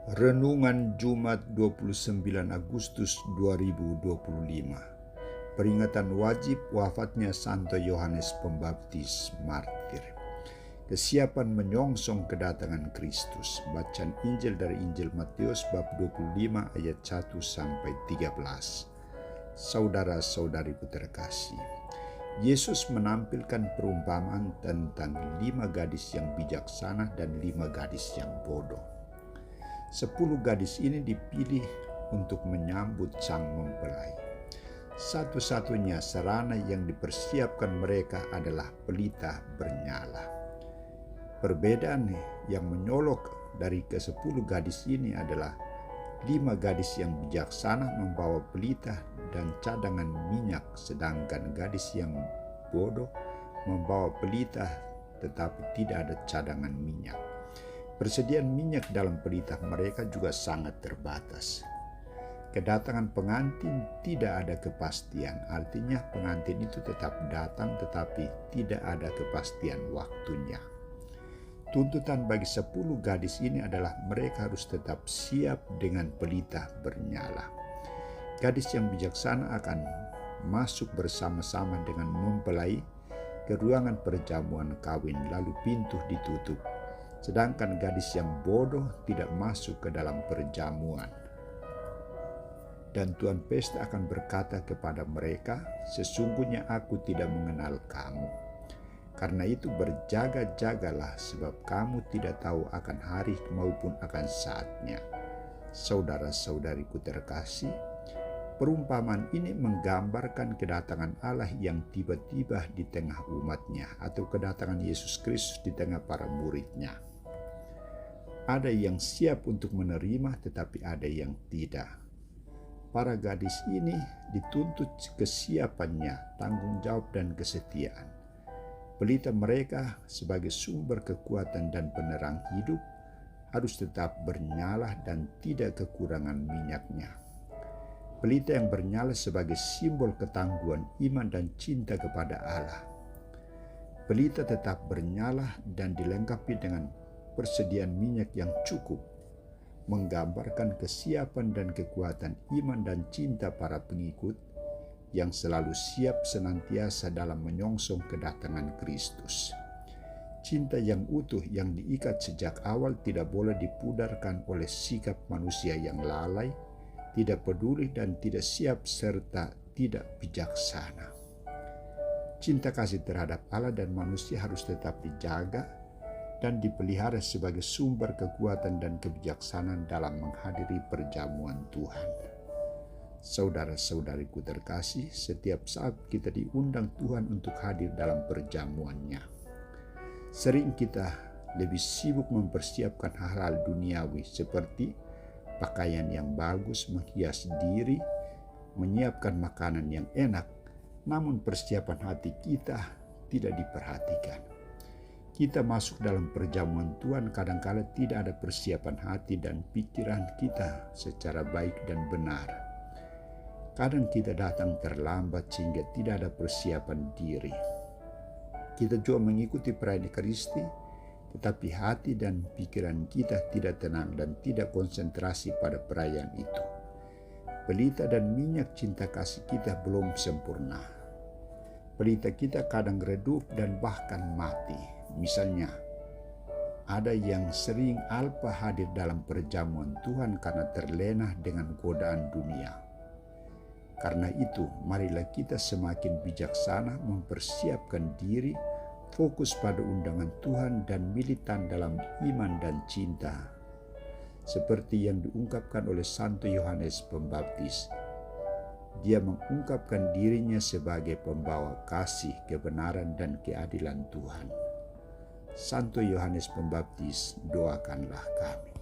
Renungan Jumat 29 Agustus 2025. Peringatan wajib wafatnya Santo Yohanes Pembaptis Martir. Kesiapan menyongsong kedatangan Kristus. Bacaan Injil dari Injil Matius bab 25 ayat 1 sampai 13. Saudara-saudariku terkasih, Yesus menampilkan perumpamaan tentang 5 gadis yang bijaksana dan 5 gadis yang bodoh. 10 gadis ini dipilih untuk menyambut sang mempelai. Satu-satunya sarana yang dipersiapkan mereka adalah pelita bernyala. Perbedaan yang menyolok dari ke-10 gadis ini adalah 5 gadis yang bijaksana membawa pelita dan cadangan minyak, sedangkan gadis yang bodoh membawa pelita tetapi tidak ada cadangan minyak. Persediaan minyak dalam pelita mereka juga sangat terbatas. Kedatangan pengantin tidak ada kepastian, artinya pengantin itu tetap datang tetapi tidak ada kepastian waktunya. Tuntutan bagi 10 gadis ini adalah mereka harus tetap siap dengan pelita bernyala. Gadis yang bijaksana akan masuk bersama-sama dengan mempelai ke ruangan perjamuan kawin, lalu pintu ditutup. Sedangkan gadis yang bodoh tidak masuk ke dalam perjamuan. Dan Tuan Pesta akan berkata kepada mereka, "Sesungguhnya aku tidak mengenal kamu. Karena itu berjaga-jagalah, sebab kamu tidak tahu akan hari maupun akan saatnya." Saudara-saudariku terkasih, perumpamaan ini menggambarkan kedatangan Allah yang tiba-tiba di tengah umatnya, atau kedatangan Yesus Kristus di tengah para muridnya. Ada yang siap untuk menerima, tetapi ada yang tidak. Para gadis ini dituntut kesiapannya, tanggung jawab dan kesetiaan. Pelita mereka sebagai sumber kekuatan dan penerang hidup harus tetap bernyala dan tidak kekurangan minyaknya. Pelita yang bernyala sebagai simbol ketangguhan iman dan cinta kepada Allah. Pelita tetap bernyala dan dilengkapi dengan persediaan minyak yang cukup, menggambarkan kesiapan dan kekuatan iman dan cinta para pengikut yang selalu siap senantiasa dalam menyongsong kedatangan Kristus. Cinta yang utuh yang diikat sejak awal tidak boleh dipudarkan oleh sikap manusia yang lalai, tidak peduli dan tidak siap serta tidak bijaksana. Cinta kasih terhadap Allah dan manusia harus tetap dijaga dan dipelihara sebagai sumber kekuatan dan kebijaksanaan dalam menghadiri perjamuan Tuhan. Saudara-saudariku terkasih, setiap saat kita diundang Tuhan untuk hadir dalam perjamuannya. Sering kita lebih sibuk mempersiapkan hal-hal duniawi seperti pakaian yang bagus, menghias diri, menyiapkan makanan yang enak, namun persiapan hati kita tidak diperhatikan. Kita masuk dalam perjamuan Tuhan kadang-kala tidak ada persiapan hati dan pikiran kita secara baik dan benar. Kadang kita datang terlambat sehingga tidak ada persiapan diri. Kita juga mengikuti perayaan Ekaristi, tetapi hati dan pikiran kita tidak tenang dan tidak konsentrasi pada perayaan itu. Pelita dan minyak cinta kasih kita belum sempurna. Pelita kita kadang redup dan bahkan mati. Misalnya, ada yang sering alpa hadir dalam perjamuan Tuhan karena terlena dengan godaan dunia. Karena itu, marilah kita semakin bijaksana mempersiapkan diri, fokus pada undangan Tuhan dan militan dalam iman dan cinta. Seperti yang diungkapkan oleh Santo Yohanes Pembaptis. Dia mengungkapkan dirinya sebagai pembawa kasih, kebenaran dan keadilan Tuhan. Santo Yohanes Pembaptis, doakanlah kami.